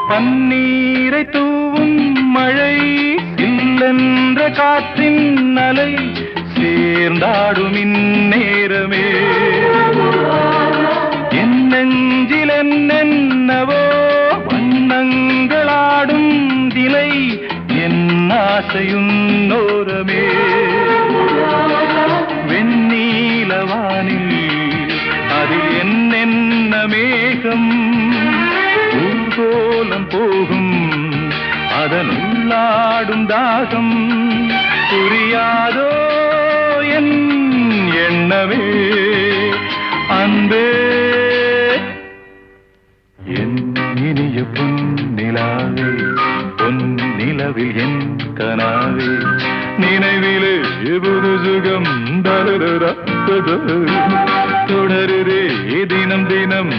பன்னீரை தூவும் மழை இல்லென்ற காற்றின் அலை சேர்ந்தாடும் இந்நேரமே என் நெஞ்சில் என்னென்னவோ வண்ணங்களாடும் திலை என் ஆசையுன்னோரமே வெண்ணீலவானில் அதில் என்னென்ன மேகம் ஊர்கோலம் போகும் அதன் உள்ளாடும் தாகம் புரியாதோ என் எண்ணமே அன்பே என் இனிய பொன்னிலாவே பொன்னிலவில் என் கனாவே நினைவிலே புது சுகம் தொடருதே தினம் தினம்